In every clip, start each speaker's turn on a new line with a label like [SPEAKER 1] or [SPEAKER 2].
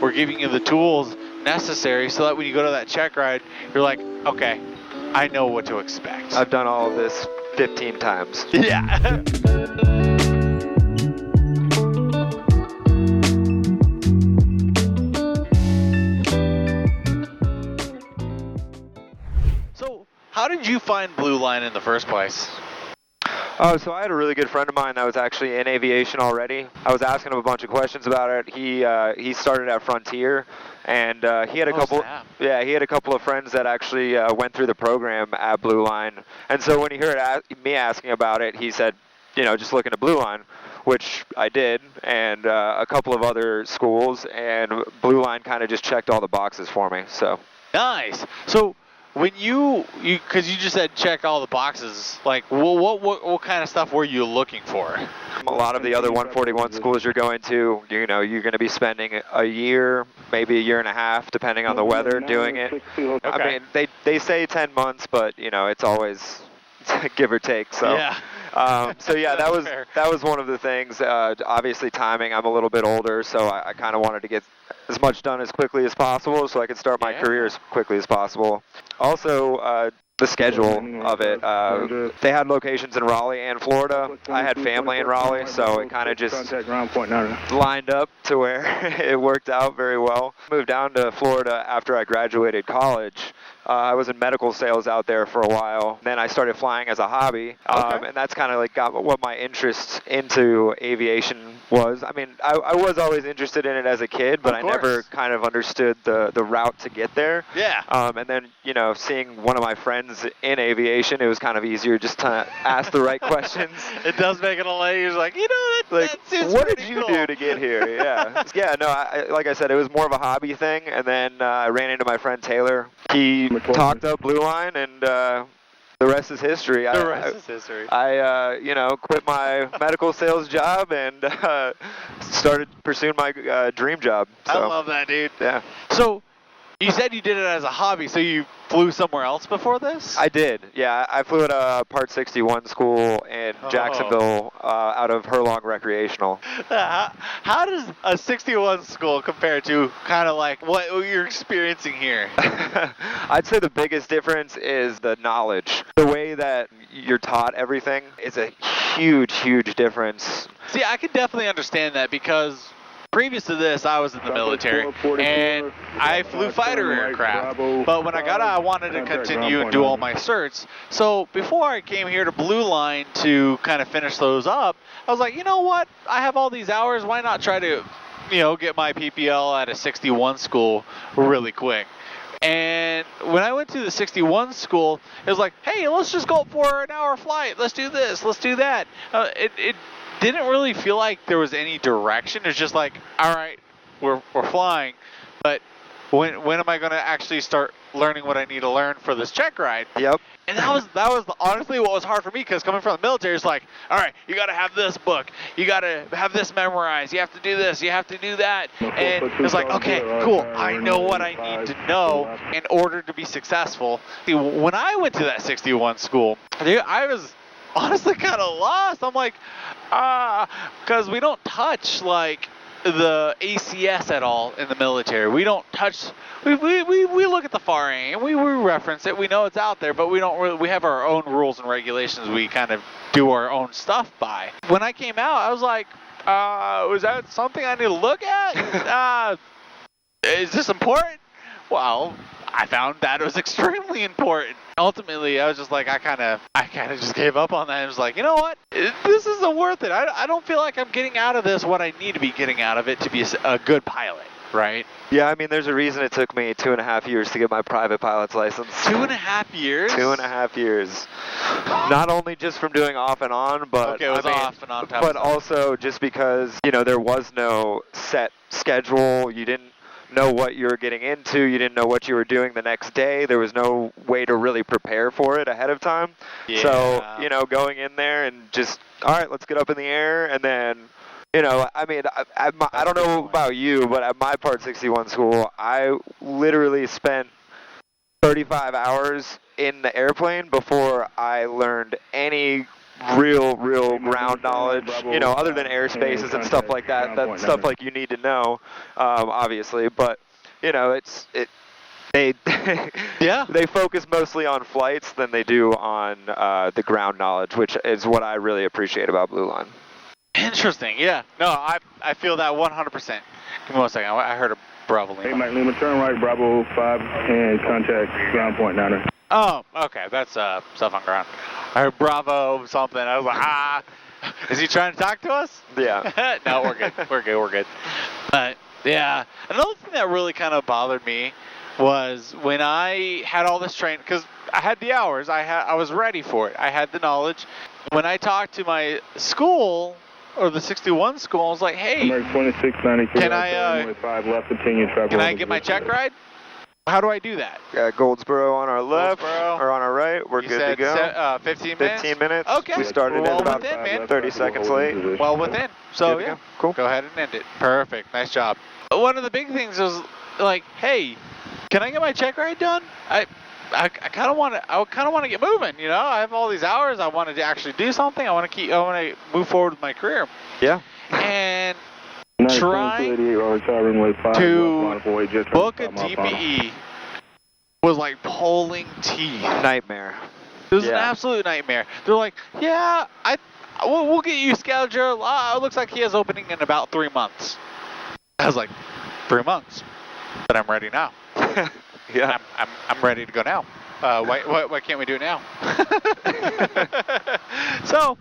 [SPEAKER 1] we're giving you the tools necessary so that when you go to that check ride, you're like, okay, I know what to expect.
[SPEAKER 2] I've done all of this 15 times.
[SPEAKER 1] Yeah. So, how did you find Blue Line in the first place?
[SPEAKER 2] Oh, so I had a really good friend of mine that was actually in aviation already. I was asking him a bunch of questions about it. He started at Frontier, and he had a couple.
[SPEAKER 1] Snap.
[SPEAKER 2] Yeah, he had a couple of friends that actually went through the program at Blue Line. And so when he heard me asking about it, he said, just look into Blue Line, which I did, and a couple of other schools, and Blue Line kind of just checked all the boxes for me. So.
[SPEAKER 1] Nice. So. When because you just said check all the boxes, like what kind of stuff were you looking for?
[SPEAKER 2] A lot of the other 141 schools you're going to, you're going to be spending a year, maybe a year and a half, depending on the weather, doing it.
[SPEAKER 1] Okay.
[SPEAKER 2] I mean, they say 10 months, but it's always give or take. So.
[SPEAKER 1] Yeah.
[SPEAKER 2] So yeah, that was one of the things. Obviously, timing. I'm a little bit older, so I kind of wanted to get as much done as quickly as possible, so I could start my career as quickly as possible. Also, the schedule of it. They had locations in Raleigh and Florida. I had family in Raleigh, so it kind of just lined up to where it worked out very well. Moved down to Florida after I graduated college. I was in medical sales out there for a while. Then I started flying as a hobby, and that's kind of like got what my interest into aviation was. I mean, I was always interested in it as a kid, but I never kind of understood the route to get there.
[SPEAKER 1] Yeah.
[SPEAKER 2] And then, seeing one of my friends in aviation, it was kind of easier just to ask the right questions.
[SPEAKER 1] It does make it a lot easier. Like, that seems
[SPEAKER 2] what
[SPEAKER 1] pretty
[SPEAKER 2] did you
[SPEAKER 1] cool.
[SPEAKER 2] do to get here? Yeah. Yeah, no, like I said, it was more of a hobby thing. And then I ran into my friend Taylor. He talked up Blue Line, and the rest is history.
[SPEAKER 1] The rest is history.
[SPEAKER 2] I quit my medical sales job and started pursuing my dream job. So,
[SPEAKER 1] I love that, dude.
[SPEAKER 2] Yeah.
[SPEAKER 1] So, you said you did it as a hobby, so you flew somewhere else before this?
[SPEAKER 2] I did, yeah. I flew at a Part 61 school in Jacksonville out of Hurlong Recreational.
[SPEAKER 1] How does a 61 school compare to kind of like what you're experiencing here?
[SPEAKER 2] I'd say the biggest difference is the knowledge. The way that you're taught everything is a huge, huge difference.
[SPEAKER 1] See, I can definitely understand that because previous to this, I was in the military, and I flew fighter aircraft. But when I got out, I wanted to continue and do all my certs. So before I came here to Blue Line to kind of finish those up, I was like, you know what? I have all these hours. Why not try to, get my PPL at a 61 school really quick? And when I went to the 61 school, it was like, hey, let's just go for an hour flight. Let's do this. Let's do that. It didn't really feel like there was any direction. It's just like, all right, we're flying, but when am I going to actually start learning what I need to learn for this check ride?
[SPEAKER 2] Yep.
[SPEAKER 1] And that was honestly what was hard for me, because coming from the military, it's like, all right, you got to have this book, you got to have this memorized, you have to do this, you have to do that, and it's like, okay, cool, I know what I need to know in order to be successful. See, when I went to that 61 school, I was honestly kind of lost. I'm like, because we don't touch like the ACS at all in the military. We don't touch. We look at the FAR and we reference it. We know it's out there, but we don't really. We have our own rules and regulations. We kind of do our own stuff by. When I came out, I was like, was that something I need to look at? Is this important? Well, I found that it was extremely important. Ultimately, I was just like, I kind of just gave up on that. I was like, you know what? This isn't worth it. I don't feel like I'm getting out of this what I need to be getting out of it to be a good pilot, right?
[SPEAKER 2] Yeah, I mean, there's a reason it took me 2.5 years to get my private pilot's license.
[SPEAKER 1] 2.5 years?
[SPEAKER 2] 2.5 years. Not only just from doing off and on, but
[SPEAKER 1] okay, it was off and on.
[SPEAKER 2] But also just because, there was no set schedule. You didn't know what you were getting into. You didn't know what you were doing the next day. There was no way to really prepare for it ahead of time.
[SPEAKER 1] Yeah.
[SPEAKER 2] So, going in there and just, all right, let's get up in the air. And then, I mean, I don't know about you, but at my Part 61 school, I literally spent 35 hours in the airplane before I learned any real ground knowledge, other than airspaces and stuff like that. That's stuff like you need to know, obviously. But they they focus mostly on flights than they do on the ground knowledge, which is what I really appreciate about Blue Line.
[SPEAKER 1] Interesting. Yeah. No, I feel that 100%. Give me 1 second. I heard a Bravo Lima.
[SPEAKER 3] Hey, Mike Lima, turn right, Bravo 5, and contact ground point 9.
[SPEAKER 1] Oh, okay. That's stuff on ground. I heard Bravo something. I was like, is he trying to talk to us?
[SPEAKER 2] Yeah.
[SPEAKER 1] No, we're good. We're good. But yeah, another thing that really kind of bothered me was when I had all this training, because I had the hours, I was ready for it. I had the knowledge. When I talked to my school, or the 61 school, I was like, hey, can I get my check ride? How do I do that?
[SPEAKER 2] Goldsboro on our left, or on our right. We're good to go.
[SPEAKER 1] 15 minutes?
[SPEAKER 2] 15 minutes.
[SPEAKER 1] Okay.
[SPEAKER 2] We started
[SPEAKER 1] well
[SPEAKER 2] about
[SPEAKER 1] within, man.
[SPEAKER 2] 30 seconds late.
[SPEAKER 1] Well within. So yeah,
[SPEAKER 2] cool.
[SPEAKER 1] Go ahead and end it. Perfect. Nice job. One of the big things was like, hey, can I get my check ride done? I kind of want to get moving. I have all these hours. I wanted to actually do something. I want to move forward with my career.
[SPEAKER 2] Yeah.
[SPEAKER 1] And trying to book a DPE was like pulling teeth.
[SPEAKER 2] Nightmare.
[SPEAKER 1] It was an absolute nightmare. They're like, yeah, we'll get you scheduled. It looks like he has opening in about 3 months. I was like, 3 months? But I'm ready now.
[SPEAKER 2] Yeah.
[SPEAKER 1] I'm ready to go now. Why can't we do it now? So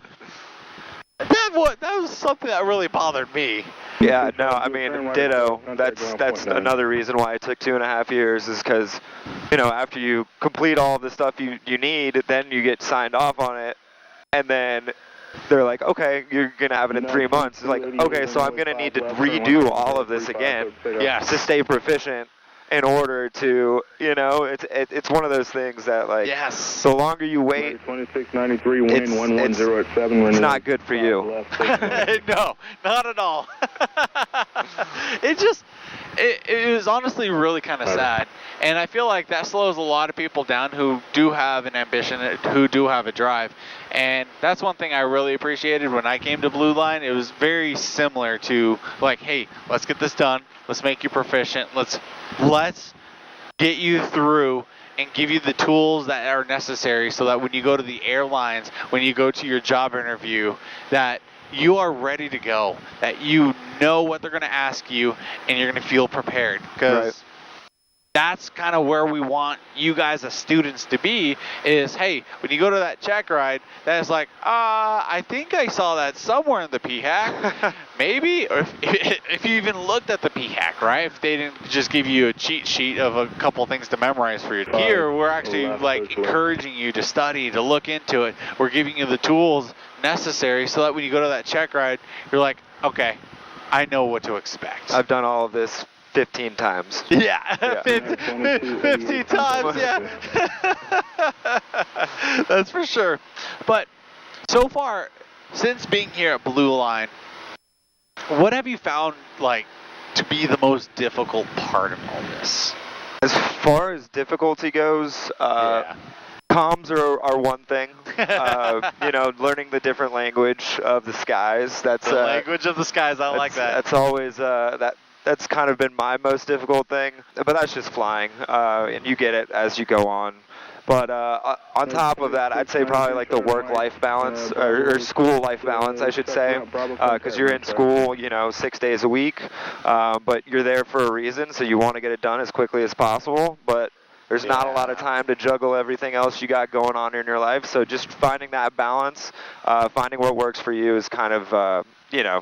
[SPEAKER 1] that was something that really bothered me.
[SPEAKER 2] Yeah, no, I mean, ditto. That's another reason why it took 2.5 years, is because, after you complete all the stuff you need, then you get signed off on it, and then they're like, okay, you're going to have it in 3 months. It's like, okay, so I'm going to need to redo all of this again to stay proficient in order to, it's one of those things that, like, the longer you wait, it's not good for you.
[SPEAKER 1] No, not at all. It was honestly really kind of sad. And I feel like that slows a lot of people down who do have an ambition, who do have a drive. And that's one thing I really appreciated when I came to Blue Line. It was very similar to, like, hey, let's get this done. Let's make you proficient. Let's get you through and give you the tools that are necessary so that when you go to the airlines, when you go to your job interview, that you are ready to go, that you know what they're going to ask you and you're going to feel prepared. Because that's kind of where we want you guys as students to be, is, hey, when you go to that check ride, that's like, I think I saw that somewhere in the PHAC. Maybe, or if you even looked at the PHAC, right? If they didn't just give you a cheat sheet of a couple things to memorize for you. Here, we're actually like encouraging you to study, to look into it. We're giving you the tools necessary so that when you go to that check ride, you're like, okay, I know what to expect.
[SPEAKER 2] I've done all of this 15 times.
[SPEAKER 1] Yeah. 15 times, yeah. That's for sure. But so far, since being here at Blue Line, what have you found, like, to be the most difficult part of all this?
[SPEAKER 2] As far as difficulty goes, comms are one thing. Learning the different language of the skies. That's
[SPEAKER 1] the language of the skies. I like that.
[SPEAKER 2] That's always that's kind of been my most difficult thing. But that's just flying, and you get it as you go on. But on top of that, I'd say probably like the work-life balance, or school-life balance, I should say, because you're in school, 6 days a week, but you're there for a reason, so you want to get it done as quickly as possible. But there's not a lot of time to juggle everything else you got going on in your life. So just finding that balance, finding what works for you is kind of,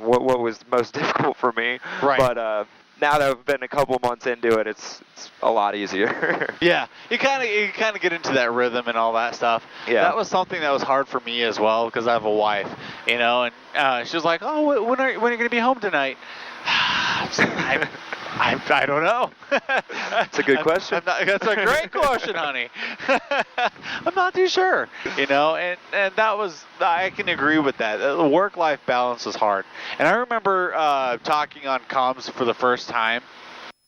[SPEAKER 2] what was most difficult for me.
[SPEAKER 1] Right.
[SPEAKER 2] But now that I've been a couple months into it, it's a lot easier.
[SPEAKER 1] Yeah, you kind of get into that rhythm and all that stuff.
[SPEAKER 2] Yeah.
[SPEAKER 1] That was something that was hard for me as well, because I have a wife, and she was like, "Oh, when are you going to be home tonight?" I don't know.
[SPEAKER 2] That's a good question.
[SPEAKER 1] That's a great question, honey. I'm not too sure, and that was, I can agree with that. The work-life balance was hard. And I remember talking on comms for the first time,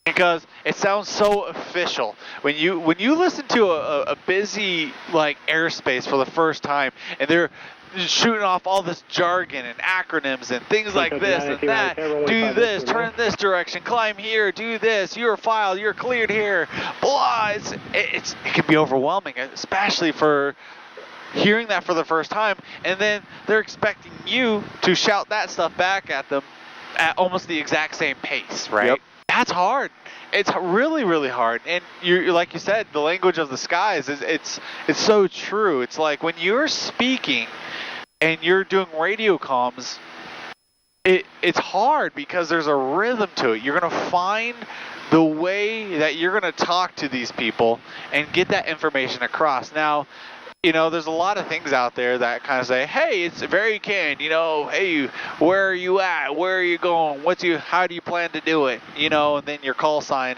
[SPEAKER 1] because it sounds so official when you listen to a busy, like, airspace for the first time, and shooting off all this jargon and acronyms and things like this and that. Do this, turn this direction, climb here, do this. You're filed, you're cleared here. Blah. It can be overwhelming, especially for hearing that for the first time, and then they're expecting you to shout that stuff back at them at almost the exact same pace, right?
[SPEAKER 2] Yep.
[SPEAKER 1] That's hard. It's really, really hard. And you, like you said, the language of the skies it's so true. It's like when you're speaking and you're doing radio comms, it's hard because there's a rhythm to it. You're gonna find the way that you're gonna talk to these people and get that information across. Now, there's a lot of things out there that kind of say, hey, it's very canned, hey, where are you at? Where are you going? How do you plan to do it? And then your call sign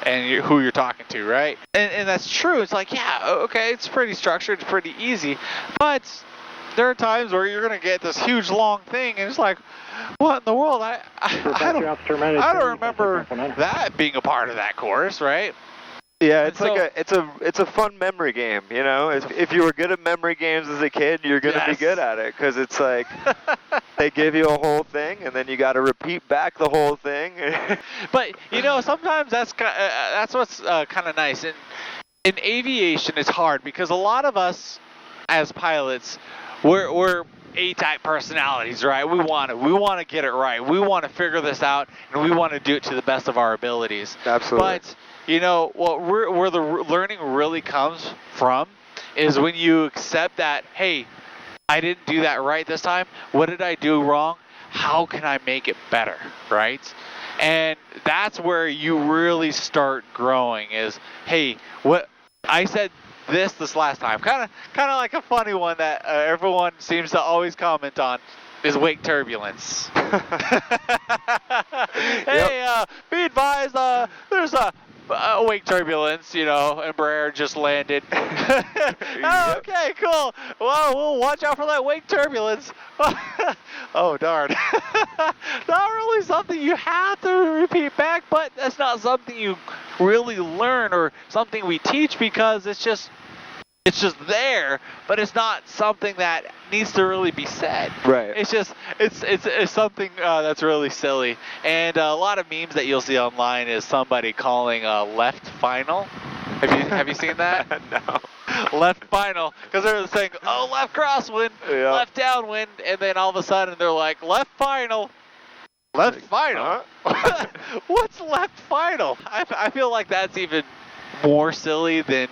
[SPEAKER 1] and who you're talking to, right? And that's true. It's like, yeah, okay, it's pretty structured, it's pretty easy. But there are times where you're going to get this huge long thing and it's like, what in the world? I don't remember that being a part of that course, right?
[SPEAKER 2] Yeah, it's a fun memory game, If you were good at memory games as a kid, you're gonna be good at it because it's like they give you a whole thing and then you got to repeat back the whole thing.
[SPEAKER 1] But sometimes that's what's kind of nice. In aviation, it's hard because a lot of us as pilots, we're A-type personalities, right? We want to get it right. We want to figure this out, and we want to do it to the best of our abilities.
[SPEAKER 2] Absolutely.
[SPEAKER 1] But where the learning really comes from is when you accept that, hey, I didn't do that right this time. What did I do wrong? How can I make it better, right? And that's where you really start growing is, hey, what I said this last time. Kind of like a funny one that everyone seems to always comment on is wake turbulence. Hey, be advised, there's a wake turbulence, Embraer just landed. Oh, okay, cool. Well, we'll watch out for that wake turbulence. Oh, darn. Not really something you have to repeat back, but that's not something you really learn or something we teach because it's just there, but it's not something that needs to really be said.
[SPEAKER 2] Right.
[SPEAKER 1] It's just it's something that's really silly. And a lot of memes that you'll see online is somebody calling left final. Have you seen that?
[SPEAKER 2] No.
[SPEAKER 1] Left final, because they're saying, oh, left crosswind, left downwind, and then all of a sudden they're like, left final. Left final?
[SPEAKER 2] Huh?
[SPEAKER 1] What's left final? I feel like that's even more silly than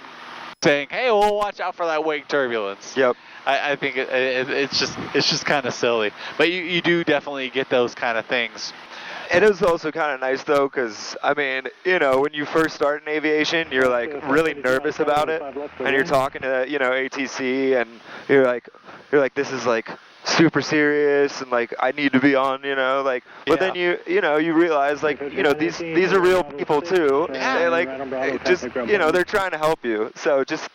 [SPEAKER 1] saying, hey, we'll watch out for that wake turbulence.
[SPEAKER 2] Yep.
[SPEAKER 1] I think it's just kind of silly. But you do definitely get those kind of things.
[SPEAKER 2] It is also kind of nice though, because when you first start in aviation, you're like really nervous about it, and you're talking to ATC, and you're like this is like super serious, and like I need to be on, But then you realize these are real people too.
[SPEAKER 1] Yeah.
[SPEAKER 2] They they're trying to help you, so just.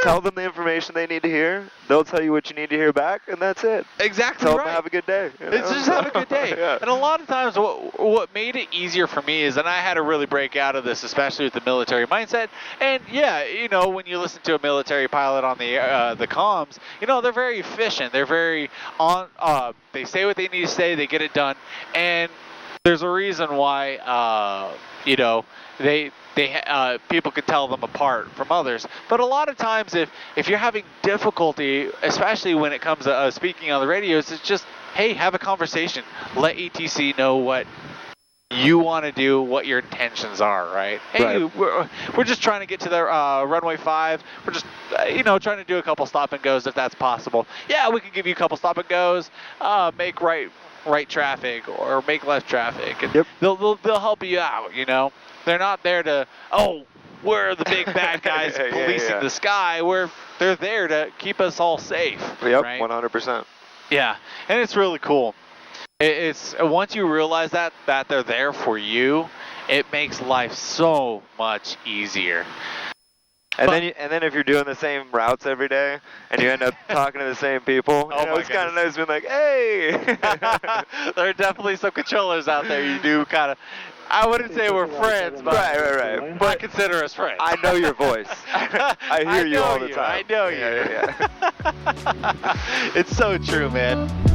[SPEAKER 2] Tell them the information they need to hear. They'll tell you what you need to hear back, and that's it.
[SPEAKER 1] Exactly.
[SPEAKER 2] Tell
[SPEAKER 1] right.
[SPEAKER 2] them to have a good day.
[SPEAKER 1] It's just have a good day.
[SPEAKER 2] Yeah.
[SPEAKER 1] And a lot of times what made it easier for me is, and I had to really break out of this, especially with the military mindset. And when you listen to a military pilot on the comms, they're very efficient. They're very on. They say what they need to say. They get it done. And there's a reason why people can tell them apart from others. But a lot of times if you're having difficulty, especially when it comes to speaking on the radios, it's just, hey, have a conversation. Let ATC know what you want to do, what your intentions are, right? Hey,
[SPEAKER 2] right.
[SPEAKER 1] We're just trying to get to the runway 5. We're just, trying to do a couple stop and goes if that's possible. Yeah, we can give you a couple stop and goes, make right traffic or make left traffic. And they'll help you out, They're not there to, we're the big bad guys policing the sky. They're there to keep us all safe.
[SPEAKER 2] Yep,
[SPEAKER 1] right?
[SPEAKER 2] 100%.
[SPEAKER 1] Yeah, and it's really cool. It's once you realize that they're there for you, it makes life so much easier.
[SPEAKER 2] And then if you're doing the same routes every day and you end up talking to the same people, it's kind of nice being like, hey.
[SPEAKER 1] There are definitely some controllers out there you do kind of. I wouldn't say we're friends, but
[SPEAKER 2] right.
[SPEAKER 1] But I consider us friends.
[SPEAKER 2] I know your voice. I hear you all the time.
[SPEAKER 1] I know you.
[SPEAKER 2] Yeah.
[SPEAKER 1] It's so true, man.